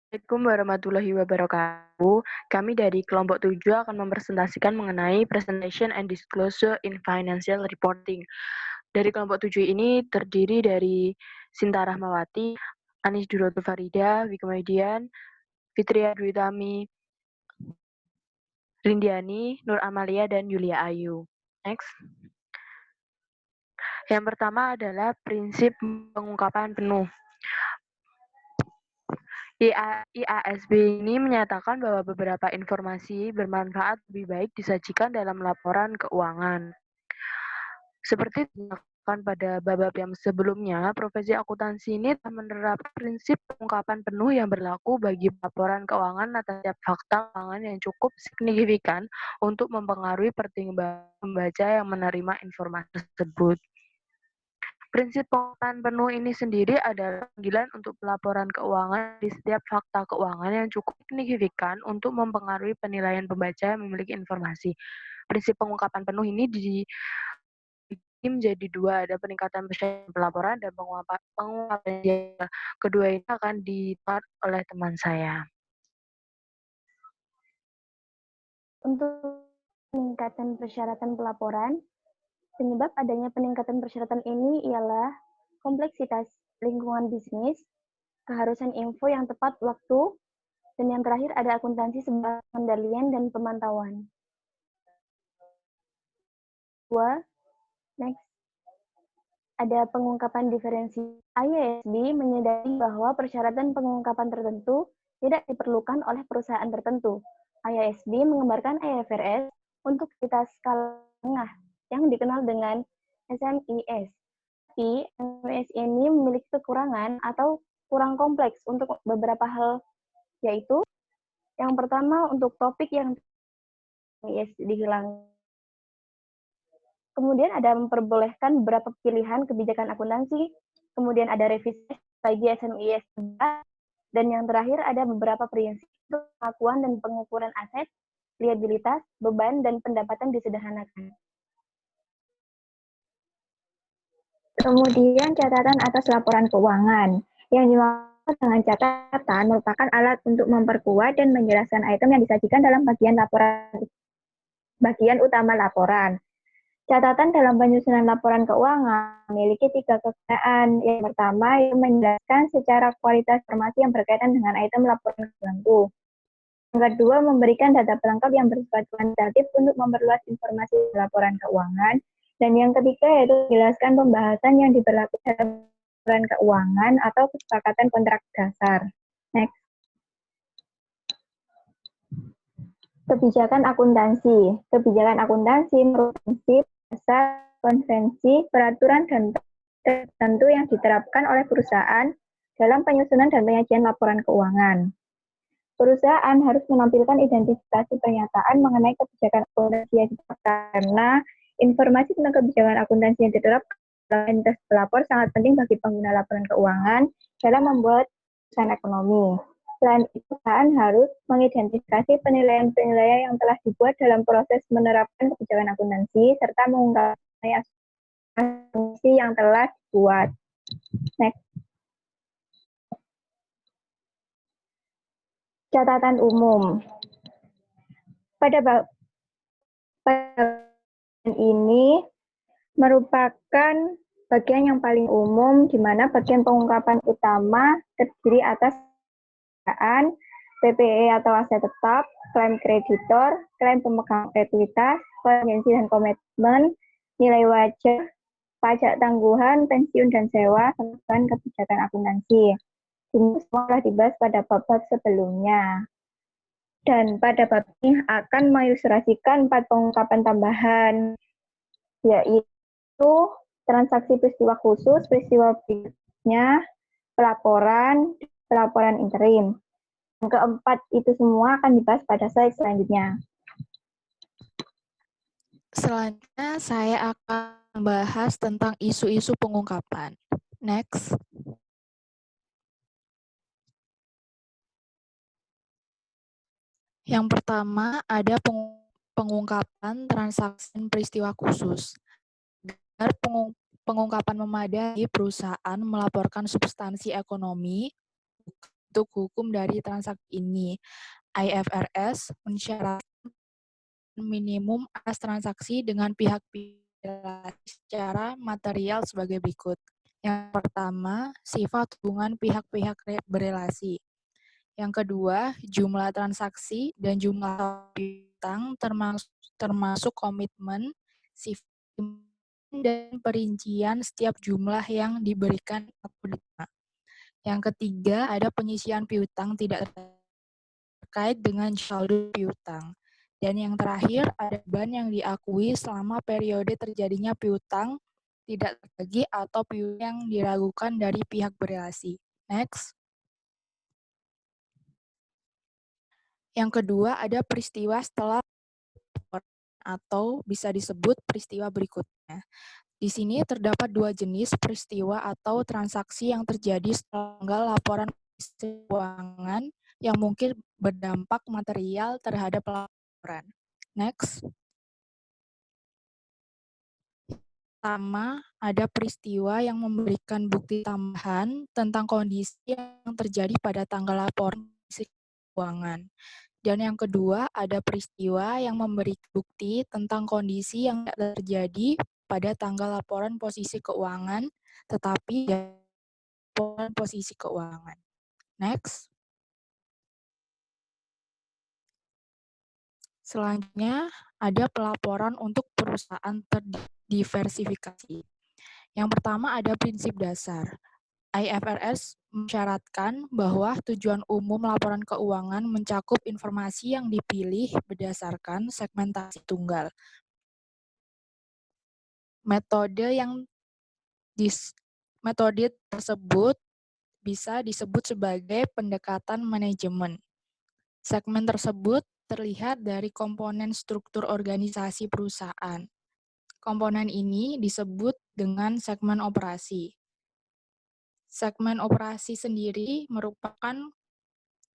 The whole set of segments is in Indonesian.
Assalamualaikum warahmatullahi wabarakatuh. Kami dari kelompok 7 akan mempresentasikan mengenai Presentation and Disclosure in Financial Reporting. Dari kelompok 7 ini terdiri dari Sinta Rahmawati, Anis Duroto Farida, Wikimedia, Fitria Dwi-Tami, Rindiani, Nur Amalia, dan Yulia Ayu. Next. Yang pertama adalah prinsip pengungkapan penuh. IASB ini menyatakan bahwa beberapa informasi bermanfaat lebih baik disajikan dalam laporan keuangan. Seperti dilakukan pada bab yang sebelumnya, profesi akuntansi ini telah menerapkan prinsip pengungkapan penuh yang berlaku bagi laporan keuangan atas setiap fakta keuangan yang cukup signifikan untuk mempengaruhi pertimbangan pembaca yang menerima informasi tersebut. Prinsip pengungkapan penuh ini sendiri adalah panggilan untuk pelaporan keuangan di setiap fakta keuangan yang cukup signifikan untuk mempengaruhi penilaian pembaca yang memiliki informasi. Prinsip pengungkapan penuh ini dibagi menjadi dua, ada peningkatan persyaratan pelaporan dan pengungkapan data. Kedua ini akan ditulis oleh teman saya. Untuk peningkatan persyaratan pelaporan, penyebab adanya peningkatan persyaratan ini ialah kompleksitas lingkungan bisnis, keharusan info yang tepat waktu, dan yang terakhir ada akuntansi sebagai pengendalian dan pemantauan. Next. Ada pengungkapan diferensi. IASB menyadari bahwa persyaratan pengungkapan tertentu tidak diperlukan oleh perusahaan tertentu. IASB mengembangkan IFRS untuk kita skala tengah yang dikenal dengan SMIS. Tapi SMIS ini memiliki kekurangan atau kurang kompleks untuk beberapa hal, yaitu yang pertama untuk topik yang SMIS dihilangkan. Kemudian ada memperbolehkan beberapa pilihan kebijakan akuntansi, kemudian ada revisi bagi SMIS, dan yang terakhir ada beberapa prinsip untuk pengakuan dan pengukuran aset, liabilitas, beban, dan pendapatan disederhanakan. Kemudian catatan atas laporan keuangan. Yang dimaksud dengan catatan merupakan alat untuk memperkuat dan menjelaskan item yang disajikan dalam bagian utama laporan. Catatan dalam penyusunan laporan keuangan memiliki 3 kegunaan. Yang pertama, yang menjelaskan secara kualitas informasi yang berkaitan dengan item laporan tertentu. Yang kedua, memberikan data pelengkap yang bersifat kuantitatif untuk memperluas informasi laporan keuangan. Dan yang ketiga, yaitu menjelaskan pembahasan yang diberlakukan dalam laporan keuangan atau kesepakatan kontrak dasar. Next. Kebijakan akuntansi. Kebijakan akuntansi merupakan prinsip, dasar, konvensi, peraturan, dan tertentu yang diterapkan oleh perusahaan dalam penyusunan dan penyajian laporan keuangan. Perusahaan harus menampilkan identifikasi pernyataan mengenai kebijakan akuntansi yang diterapkan, karena informasi tentang kebijakan akuntansi yang diterapkan dalam entitas pelapor sangat penting bagi pengguna laporan keuangan dalam membuat keputusan ekonomi. Selain itu, perusahaan harus mengidentifikasi penilaian-penilaian yang telah dibuat dalam proses menerapkan kebijakan akuntansi, serta mengungkapkan asumsi yang telah dibuat. Next. Catatan umum. Pada ini merupakan bagian yang paling umum, di mana bagian pengungkapan utama terdiri atas perusahaan, PPE atau aset tetap, klaim kreditor, klaim pemegang ekuitas, konvensi dan komitmen, nilai wajar, pajak tangguhan, pensiun dan sewa, serta kebijakan akuntansi. Ini semua telah dibahas pada bab-bab sebelumnya. Dan pada bab ini akan mengilustrasikan 4 pengungkapan tambahan, yaitu transaksi peristiwa khusus, peristiwa berikutnya, pelaporan interim. Yang keempat itu semua akan dibahas pada slide selanjutnya. Selanjutnya saya akan membahas tentang isu-isu pengungkapan. Next. Yang pertama ada pengungkapan transaksi peristiwa khusus. Agar pengungkapan memadai, perusahaan melaporkan substansi ekonomi, untuk hukum dari transaksi ini. IFRS mensyaratkan minimum atas transaksi dengan pihak-pihak secara material sebagai berikut. Yang pertama, sifat hubungan pihak-pihak berelasi. Yang kedua, jumlah transaksi dan jumlah piutang termasuk komitmen, sifat dan perincian setiap jumlah yang diberikan atau diterima. Yang ketiga, ada penyisian piutang tidak terkait dengan saldo piutang. Dan yang terakhir, ada beban yang diakui selama periode terjadinya piutang tidak tertagih atau piutang yang diragukan dari pihak berelasi. Next. Yang kedua, ada peristiwa setelah atau bisa disebut peristiwa berikutnya. Di sini terdapat dua jenis peristiwa atau transaksi yang terjadi setelah laporan keuangan yang mungkin berdampak material terhadap laporan. Next. Pertama, ada peristiwa yang memberikan bukti tambahan tentang kondisi yang terjadi pada tanggal laporan keuangan. Dan yang kedua, ada peristiwa yang memberi bukti tentang kondisi yang tidak terjadi pada tanggal laporan posisi keuangan, tetapi laporan posisi keuangan. Next. Selanjutnya, ada pelaporan untuk perusahaan terdiversifikasi. Yang pertama ada prinsip dasar. IFRS mensyaratkan bahwa tujuan umum laporan keuangan mencakup informasi yang dipilih berdasarkan segmentasi tunggal. Metode tersebut bisa disebut sebagai pendekatan manajemen. Segmen tersebut terlihat dari komponen struktur organisasi perusahaan. Komponen ini disebut dengan segmen operasi. Segmen operasi sendiri merupakan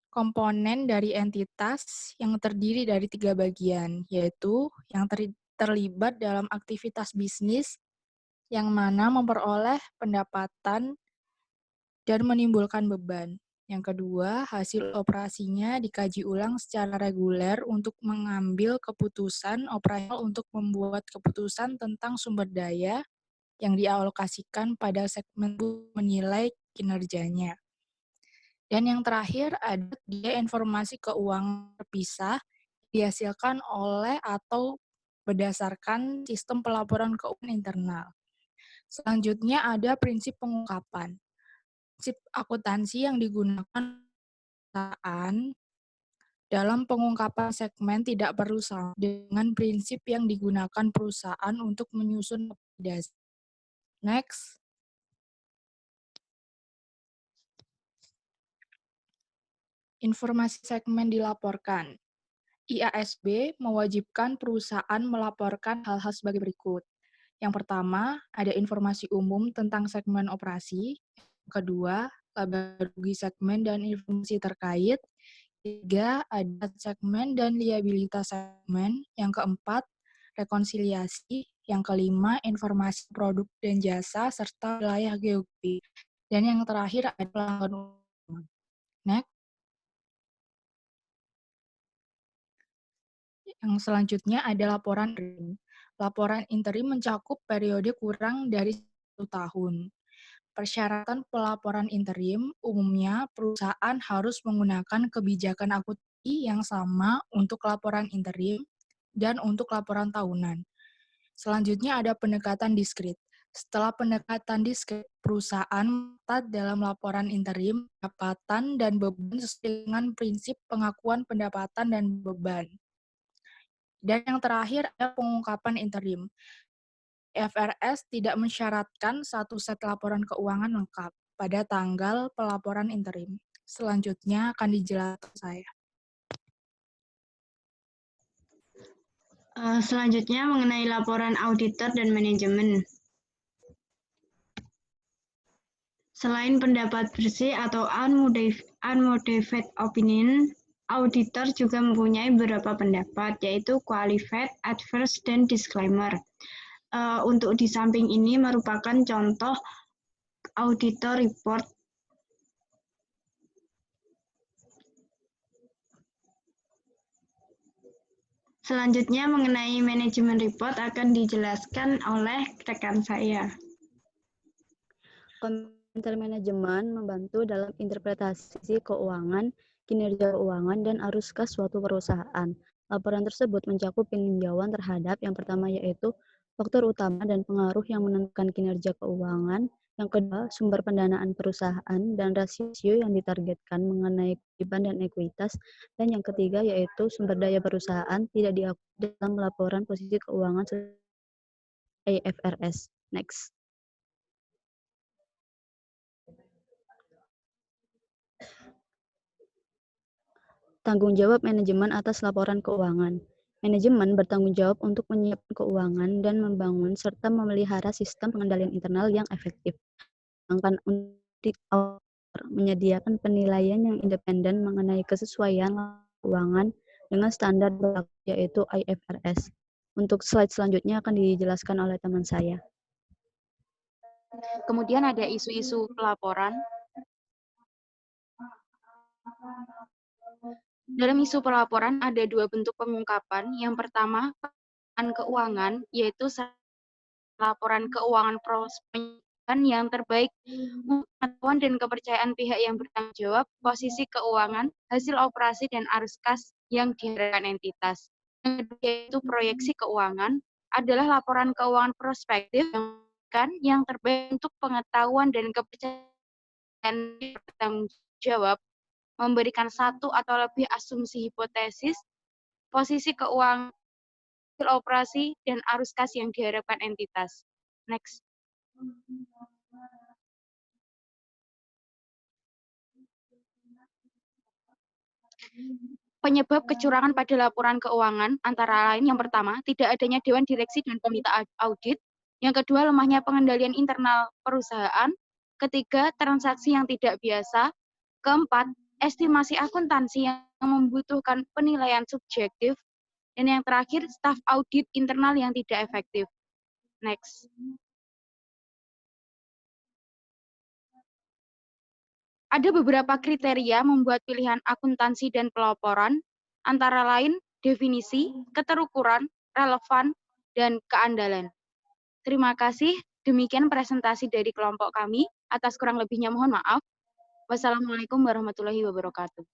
komponen dari entitas yang terdiri dari 3 bagian, yaitu yang terlibat dalam aktivitas bisnis, yang mana memperoleh pendapatan dan menimbulkan beban. Yang kedua, hasil operasinya dikaji ulang secara reguler untuk mengambil keputusan operasional untuk membuat keputusan tentang sumber daya yang dialokasikan pada segmen menilai kinerjanya. Dan yang terakhir ada dia informasi keuangan terpisah dihasilkan oleh atau berdasarkan sistem pelaporan keuangan internal. Selanjutnya ada prinsip pengungkapan. Prinsip akuntansi yang digunakan perusahaan dalam pengungkapan segmen tidak perlu sama dengan prinsip yang digunakan perusahaan untuk menyusun dasar. Next. Informasi segmen dilaporkan. IASB mewajibkan perusahaan melaporkan hal-hal sebagai berikut. Yang pertama, ada informasi umum tentang segmen operasi. Yang kedua, laba rugi segmen dan informasi terkait. Tiga, ada segmen dan liabilitas segmen. Yang keempat, rekonsiliasi. Yang kelima, informasi produk dan jasa serta wilayah geografi. Dan yang terakhir ada pelanggan umum. Next. Yang selanjutnya ada laporan interim. Laporan interim mencakup periode kurang dari 1 tahun. Persyaratan pelaporan interim, umumnya perusahaan harus menggunakan kebijakan akuntansi yang sama untuk laporan interim dan untuk laporan tahunan. Selanjutnya ada pendekatan diskrit. Setelah pendekatan diskrit, perusahaan mencatat dalam laporan interim pendapatan dan beban sesuai dengan prinsip pengakuan pendapatan dan beban. Dan yang terakhir ada pengungkapan interim. IFRS tidak mensyaratkan satu set laporan keuangan lengkap pada tanggal pelaporan interim. Selanjutnya akan dijelaskan saya. Selanjutnya mengenai laporan auditor dan manajemen. Selain pendapat bersih atau unmodified opinion, auditor juga mempunyai beberapa pendapat, yaitu qualified, adverse, dan disclaimer. Untuk di samping ini merupakan contoh auditor report. Selanjutnya mengenai manajemen report akan dijelaskan oleh rekan saya. Komentar manajemen membantu dalam interpretasi keuangan, kinerja keuangan, dan arus kas suatu perusahaan. Laporan tersebut mencakup peninjauan terhadap yang pertama yaitu faktor utama dan pengaruh yang menentukan kinerja keuangan, yang kedua sumber pendanaan perusahaan dan rasio yang ditargetkan mengenai kewajiban dan ekuitas, dan yang ketiga yaitu sumber daya perusahaan tidak diakui dalam laporan posisi keuangan IFRS. Next. Tanggung jawab manajemen atas laporan keuangan. Manajemen bertanggung jawab untuk menyiapkan keuangan dan membangun serta memelihara sistem pengendalian internal yang efektif. Sedangkan untuk menyediakan penilaian yang independen mengenai kesesuaian keuangan dengan standar berlaku yaitu IFRS. Untuk slide selanjutnya akan dijelaskan oleh teman saya. Kemudian ada isu-isu pelaporan. Dalam isu pelaporan ada dua bentuk pengungkapan. Yang pertama, keuangan, yaitu laporan keuangan prospek yang terbaik pengetahuan dan kepercayaan pihak yang bertanggung jawab, posisi keuangan, hasil operasi, dan arus kas yang diharapkan entitas. Yang kedua, yaitu proyeksi keuangan, adalah laporan keuangan prospektif yang terbaik untuk pengetahuan dan kepercayaan bertanggung jawab, memberikan satu atau lebih asumsi hipotesis, posisi keuangan, hasil operasi, dan arus kas yang diharapkan entitas. Next. Penyebab kecurangan pada laporan keuangan antara lain yang pertama, tidak adanya dewan direksi dan komite audit. Yang kedua, lemahnya pengendalian internal perusahaan. Ketiga, transaksi yang tidak biasa. Keempat, estimasi akuntansi yang membutuhkan penilaian subjektif. Dan yang terakhir, staf audit internal yang tidak efektif. Next. Ada beberapa kriteria membuat pilihan akuntansi dan pelaporan, antara lain definisi, keterukuran, relevan, dan keandalan. Terima kasih. Demikian presentasi dari kelompok kami. Atas kurang lebihnya mohon maaf. Wassalamualaikum warahmatullahi wabarakatuh.